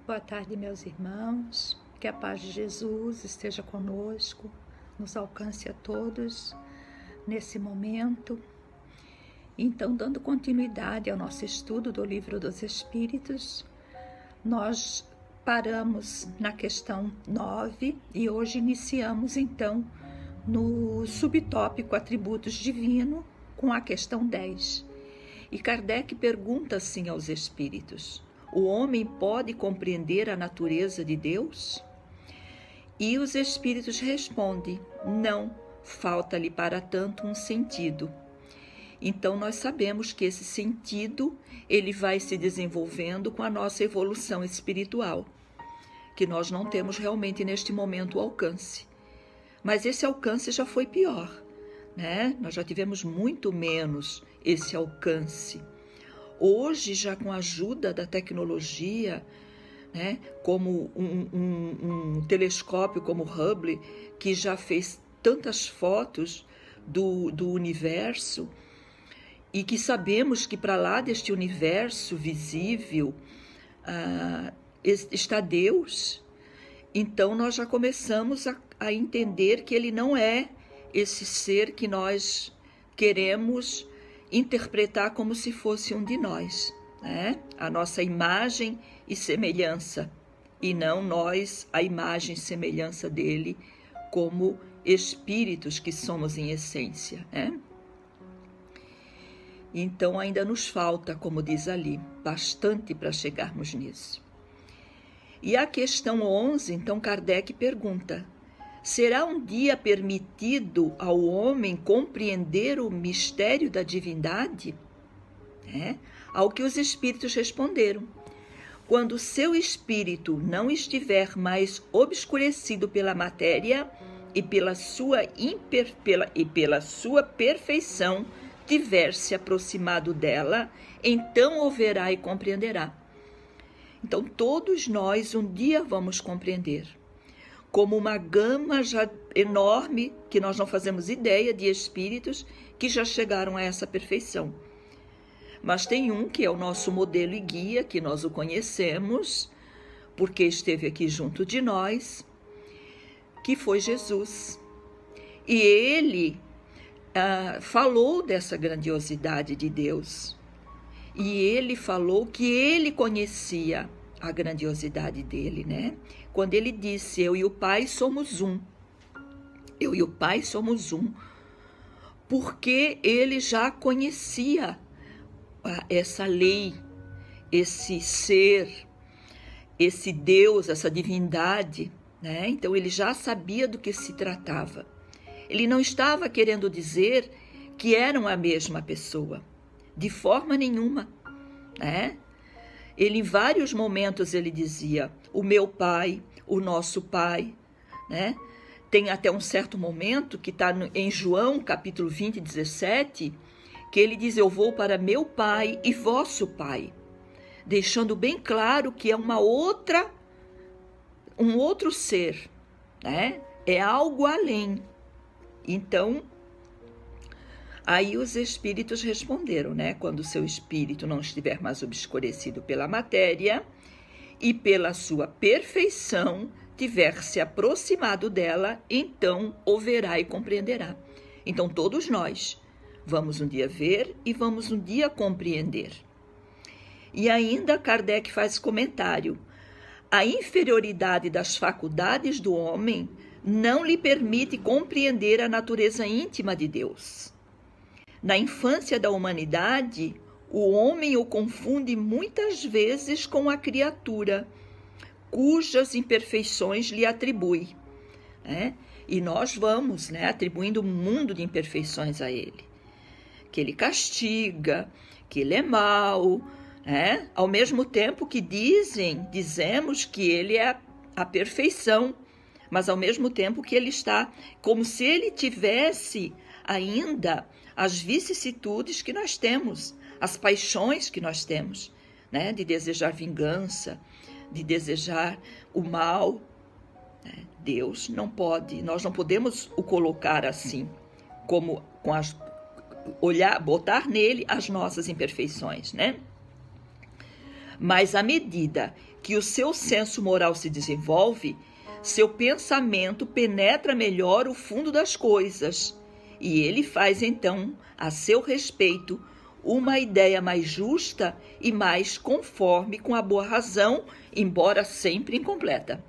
Boa tarde, meus irmãos. Que a paz de Jesus esteja conosco, nos alcance a todos nesse momento. Então, dando continuidade ao nosso estudo do Livro dos Espíritos, nós paramos na questão 9 e hoje iniciamos, então, no subtópico Atributos Divinos, com a questão 10. E Kardec pergunta assim aos espíritos: o homem pode compreender a natureza de Deus? E os espíritos respondem: não, falta-lhe para tanto um sentido. Então nós sabemos que esse sentido ele vai se desenvolvendo com a nossa evolução espiritual, que nós não temos realmente neste momento o alcance. Mas esse alcance já foi pior, né? Nós já tivemos muito menos esse alcance. Hoje, já com a ajuda da tecnologia, né, como um telescópio como o Hubble, que já fez tantas fotos do universo, e que sabemos que para lá deste universo visível está Deus, então nós já começamos a entender que ele não é esse ser que nós queremos interpretar como se fosse um de nós, né? A nossa imagem e semelhança, e não nós a imagem e semelhança dele como espíritos que somos em essência, né? Então ainda nos falta, como diz ali, bastante para chegarmos nisso. E a questão 11, então Kardec pergunta: será um dia permitido ao homem compreender o mistério da divindade? Ao que os espíritos responderam: quando seu espírito não estiver mais obscurecido pela matéria e pela sua perfeição tiver se aproximado dela, então o verá e compreenderá. Então todos nós um dia vamos compreender, como uma gama já enorme, que nós não fazemos ideia, de espíritos que já chegaram a essa perfeição. Mas tem um que é o nosso modelo e guia, que nós o conhecemos, porque esteve aqui junto de nós, que foi Jesus. E ele falou dessa grandiosidade de Deus. E ele falou que ele conhecia a grandiosidade dele, né? Quando ele disse: eu e o Pai somos um. Eu e o Pai somos um. Porque ele já conhecia essa lei, esse ser, esse Deus, essa divindade, né? Então ele já sabia do que se tratava. Ele não estava querendo dizer que eram a mesma pessoa, de forma nenhuma, né? Ele, em vários momentos, ele dizia: o meu Pai, o nosso Pai, né? Tem até um certo momento, que está em João, capítulo 20, 17, que ele diz: eu vou para meu Pai e vosso Pai, deixando bem claro que é um outro ser, né? É algo além. Então, aí os espíritos responderam, né? Quando o seu espírito não estiver mais obscurecido pela matéria e pela sua perfeição tiver se aproximado dela, então o verá e compreenderá. Então todos nós vamos um dia ver e vamos um dia compreender. E ainda Kardec faz comentário: a inferioridade das faculdades do homem não lhe permite compreender a natureza íntima de Deus. Na infância da humanidade, o homem o confunde muitas vezes com a criatura, cujas imperfeições lhe atribui, né? E nós vamos, né, atribuindo um mundo de imperfeições a ele. Que ele castiga, que ele é mau, né? Ao mesmo tempo que dizemos que ele é a perfeição, mas ao mesmo tempo que ele está como se ele tivesse ainda as vicissitudes que nós temos, as paixões que nós temos, né? De desejar vingança, de desejar o mal. Deus não pode, nós não podemos o colocar assim, como botar nele as nossas imperfeições, né? Mas à medida que o seu senso moral se desenvolve, seu pensamento penetra melhor o fundo das coisas e ele faz então, a seu respeito, uma ideia mais justa e mais conforme com a boa razão, embora sempre incompleta.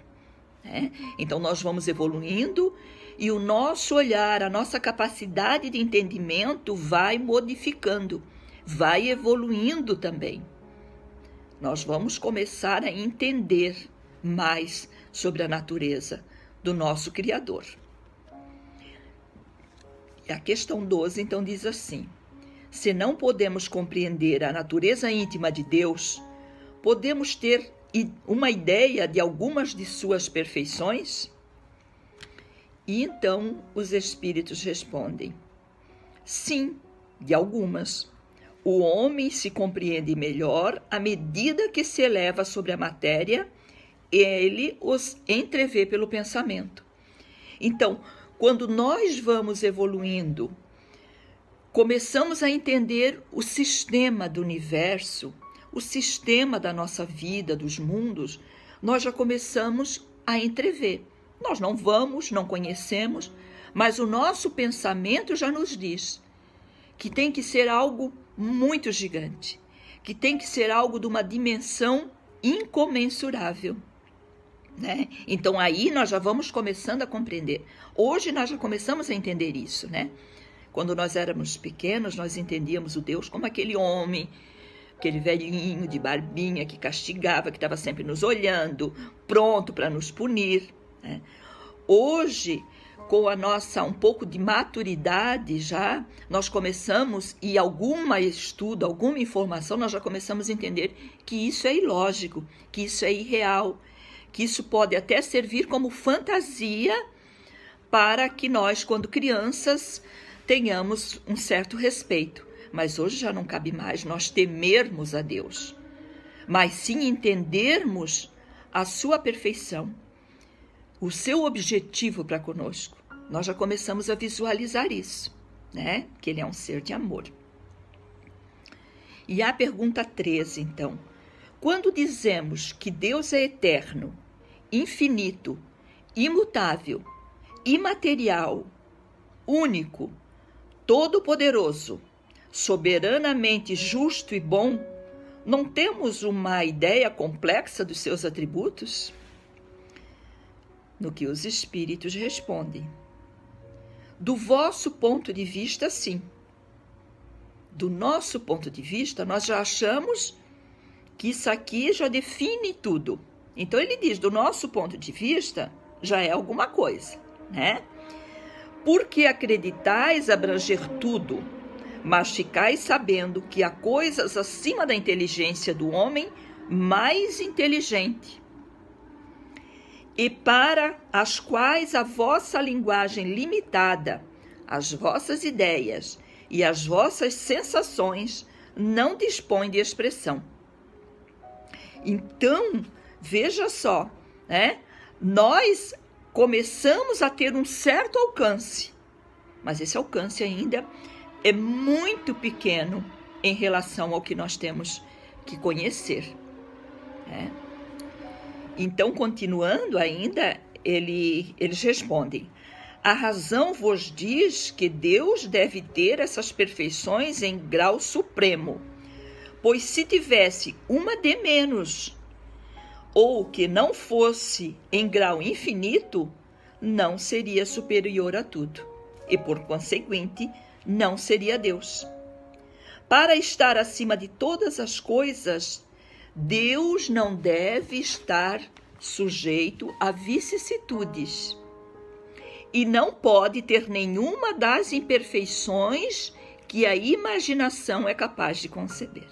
Então nós vamos evoluindo e o nosso olhar, a nossa capacidade de entendimento vai modificando, vai evoluindo também. Nós vamos começar a entender mais sobre a natureza do nosso Criador. E a questão 12, então, diz assim: se não podemos compreender a natureza íntima de Deus, podemos ter uma ideia de algumas de suas perfeições? E então os espíritos respondem: sim, de algumas. O homem se compreende melhor à medida que se eleva sobre a matéria, ele os entrevê pelo pensamento. Então, quando nós vamos evoluindo, começamos a entender o sistema do universo, o sistema da nossa vida, dos mundos, nós já começamos a entrever. Nós não conhecemos, mas o nosso pensamento já nos diz que tem que ser algo muito gigante, que tem que ser algo de uma dimensão incomensurável. Então aí nós já vamos começando a compreender. Hoje nós já começamos a entender isso, Quando nós éramos pequenos, nós entendíamos o Deus como aquele homem, aquele velhinho de barbinha que castigava, que estava sempre nos olhando, pronto para nos punir. Hoje, com a nossa um pouco de maturidade já, nós começamos, e algum estudo, alguma informação, nós já começamos a entender que isso é ilógico, que isso é irreal, que isso pode até servir como fantasia para que nós, quando crianças, tenhamos um certo respeito. Mas hoje já não cabe mais nós temermos a Deus, mas sim entendermos a sua perfeição, o seu objetivo para conosco. Nós já começamos a visualizar isso, que ele é um ser de amor. E a pergunta 13, então: quando dizemos que Deus é eterno, infinito, imutável, imaterial, único, todo-poderoso, soberanamente justo e bom, não temos uma ideia complexa dos seus atributos? No que os espíritos respondem: do vosso ponto de vista, sim. Do nosso ponto de vista, nós já achamos que isso aqui já define tudo. Então ele diz, do nosso ponto de vista, já é alguma coisa, Porque acreditais abranger tudo, mas ficais sabendo que há coisas acima da inteligência do homem mais inteligente, e para as quais a vossa linguagem limitada, as vossas ideias e as vossas sensações não dispõem de expressão. Então, veja só, nós começamos a ter um certo alcance, mas esse alcance ainda é muito pequeno em relação ao que nós temos que conhecer. Então, continuando ainda, eles respondem: a razão vos diz que Deus deve ter essas perfeições em grau supremo, pois se tivesse uma de menos, ou que não fosse em grau infinito, não seria superior a tudo, e por conseguinte, não seria Deus. Para estar acima de todas as coisas, Deus não deve estar sujeito a vicissitudes e não pode ter nenhuma das imperfeições que a imaginação é capaz de conceber.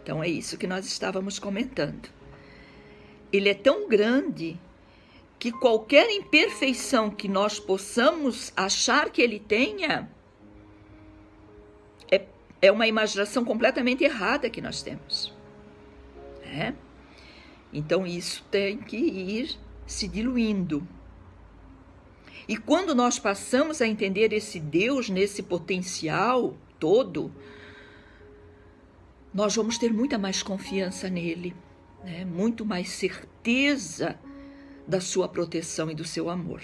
Então é isso que nós estávamos comentando. Ele é tão grande que qualquer imperfeição que nós possamos achar que ele tenha é uma imaginação completamente errada que nós temos. Então isso tem que ir se diluindo. E quando nós passamos a entender esse Deus nesse potencial todo, nós vamos ter muita mais confiança nele, né? Muito mais certeza da sua proteção e do seu amor.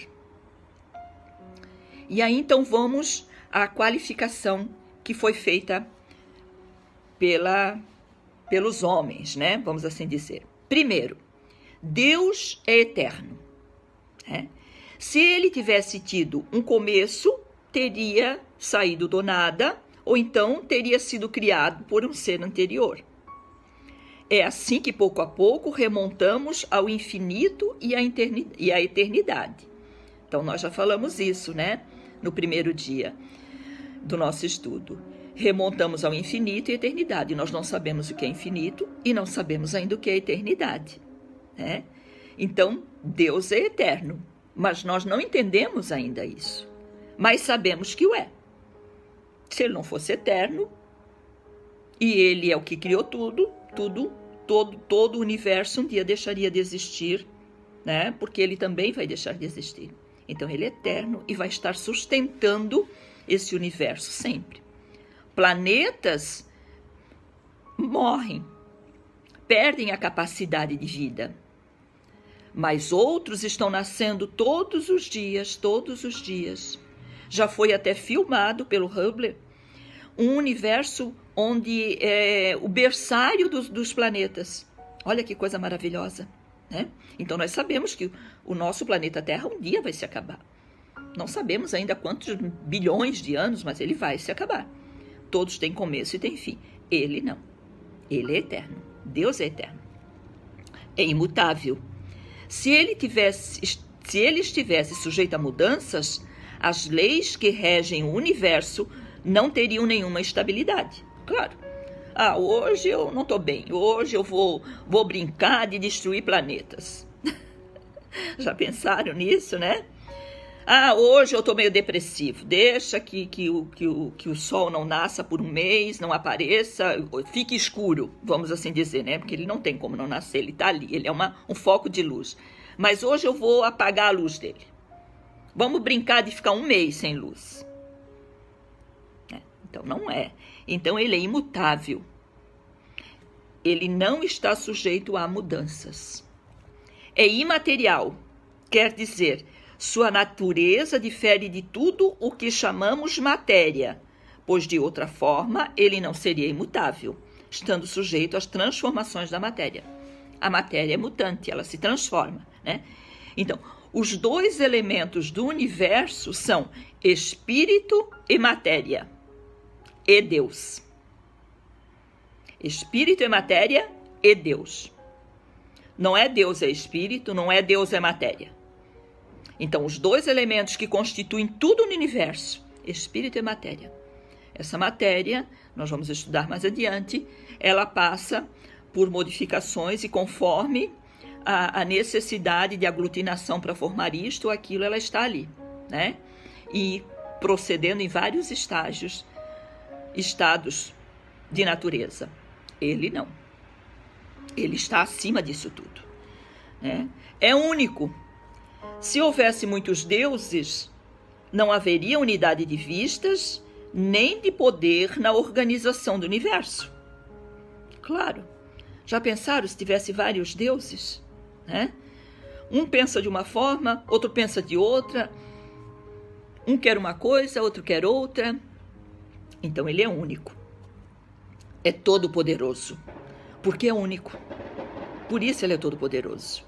E aí então vamos à qualificação que foi feita pelos homens, né? Vamos assim dizer. Primeiro, Deus é eterno, né? Se ele tivesse tido um começo, teria saído do nada, ou então teria sido criado por um ser anterior. É assim que, pouco a pouco, remontamos ao infinito e à eternidade. Então, nós já falamos isso, né? No primeiro dia do nosso estudo. Remontamos ao infinito e eternidade. Nós não sabemos o que é infinito e não sabemos ainda o que é eternidade, né? Então, Deus é eterno, mas nós não entendemos ainda isso. Mas sabemos que o é. Se ele não fosse eterno, e ele é o que criou tudo, todo o universo um dia deixaria de existir, né? Porque ele também vai deixar de existir. Então ele é eterno e vai estar sustentando esse universo sempre. Planetas morrem, perdem a capacidade de vida, mas outros estão nascendo todos os dias. Já foi até filmado pelo Hubble um universo onde é o berçário dos planetas. Olha que coisa maravilhosa, né? Então nós sabemos que o nosso planeta Terra um dia vai se acabar. Não sabemos ainda quantos bilhões de anos, mas ele vai se acabar. Todos têm começo e têm fim. Ele não. Ele é eterno. Deus é eterno. É imutável. Se ele estivesse sujeito a mudanças, as leis que regem o universo não teriam nenhuma estabilidade. Claro. Hoje eu não estou bem. Hoje eu vou brincar de destruir planetas. Já pensaram nisso, né? Hoje eu estou meio depressivo. Deixa que o sol não nasça por um mês, não apareça, fique escuro, vamos assim dizer, né? Porque ele não tem como não nascer, ele está ali, ele é um foco de luz. Mas hoje eu vou apagar a luz dele. Vamos brincar de ficar um mês sem luz. Então não é. Então ele é imutável. Ele não está sujeito a mudanças. É imaterial, quer dizer, sua natureza difere de tudo o que chamamos matéria, pois de outra forma ele não seria imutável, estando sujeito às transformações da matéria. A matéria é mutante, ela se transforma, né? Então, os dois elementos do universo são espírito e matéria, e Deus. Espírito é matéria e Deus. Não é Deus é espírito, não é Deus é matéria. Então, os dois elementos que constituem tudo no universo, espírito e matéria. Essa matéria, nós vamos estudar mais adiante, ela passa por modificações e conforme a necessidade de aglutinação para formar isto ou aquilo, ela está ali, né? E procedendo em vários estados de natureza. Ele não. Ele está acima disso tudo, né? É único. Se houvesse muitos deuses, não haveria unidade de vistas nem de poder na organização do universo. Claro. Já pensaram se tivesse vários deuses, né? Um pensa de uma forma, outro pensa de outra. Um quer uma coisa, outro quer outra. Então ele é único. É todo-poderoso. Porque é único. Por isso ele é todo-poderoso.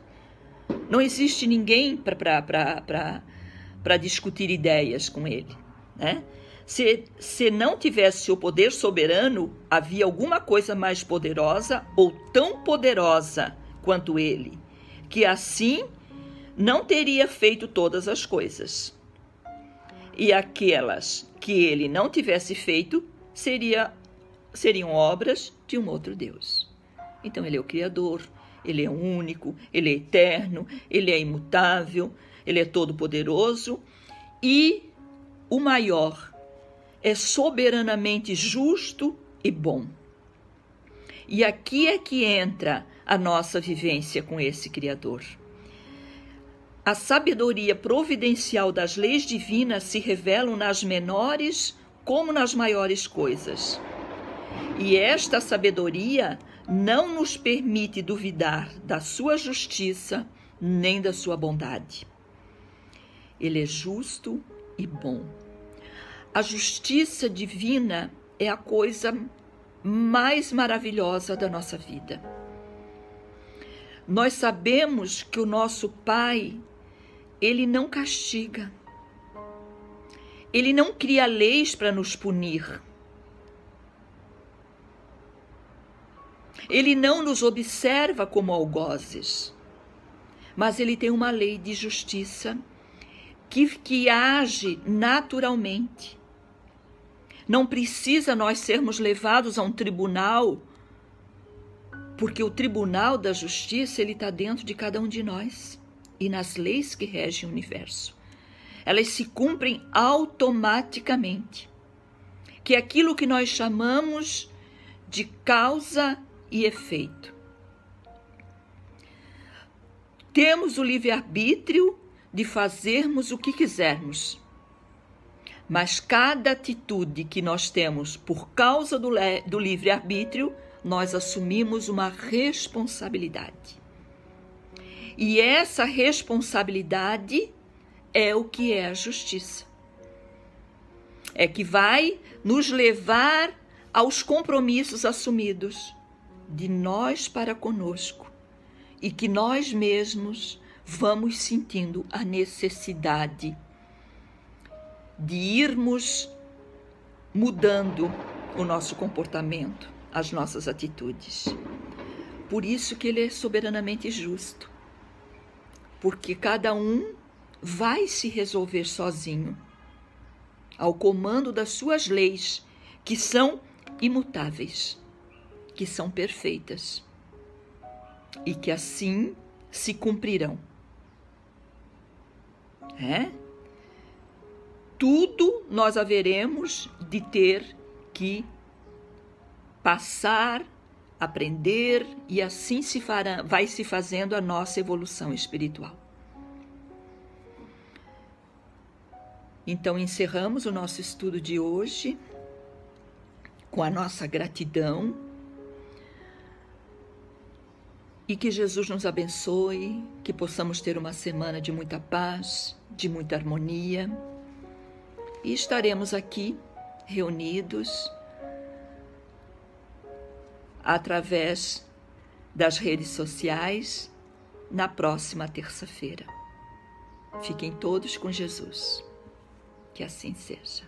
Não existe ninguém para discutir ideias com ele, né? Se não tivesse o poder soberano, havia alguma coisa mais poderosa ou tão poderosa quanto ele, que assim não teria feito todas as coisas. E aquelas que ele não tivesse feito seriam obras de um outro Deus. Então ele é o Criador, ele é único, ele é eterno, ele é imutável, ele é todo-poderoso e o maior, é soberanamente justo e bom. E aqui é que entra a nossa vivência com esse Criador. A sabedoria providencial das leis divinas se revelam nas menores como nas maiores coisas. E esta sabedoria não nos permite duvidar da sua justiça nem da sua bondade. Ele é justo e bom. A justiça divina é a coisa mais maravilhosa da nossa vida. Nós sabemos que o nosso Pai, Ele não castiga. Ele não cria leis para nos punir. Ele não nos observa como algozes. Mas Ele tem uma lei de justiça que age naturalmente. Não precisa nós sermos levados a um tribunal, porque o tribunal da justiça, ele está dentro de cada um de nós e nas leis que regem o universo. Elas se cumprem automaticamente, que é aquilo que nós chamamos de causa e efeito. Temos o livre-arbítrio de fazermos o que quisermos, mas cada atitude que nós temos por causa do livre-arbítrio, nós assumimos uma responsabilidade. E essa responsabilidade é o que é a justiça. É que vai nos levar aos compromissos assumidos de nós para conosco e que nós mesmos vamos sentindo a necessidade de irmos mudando o nosso comportamento, as nossas atitudes. Por isso que ele é soberanamente justo, porque cada um vai se resolver sozinho, ao comando das suas leis, que são imutáveis, que são perfeitas e que assim se cumprirão. Tudo nós haveremos de ter que passar, aprender, e assim vai se fazendo a nossa evolução espiritual. Então, encerramos o nosso estudo de hoje com a nossa gratidão e que Jesus nos abençoe, que possamos ter uma semana de muita paz, de muita harmonia. E estaremos aqui reunidos através das redes sociais na próxima terça-feira. Fiquem todos com Jesus. Que assim seja.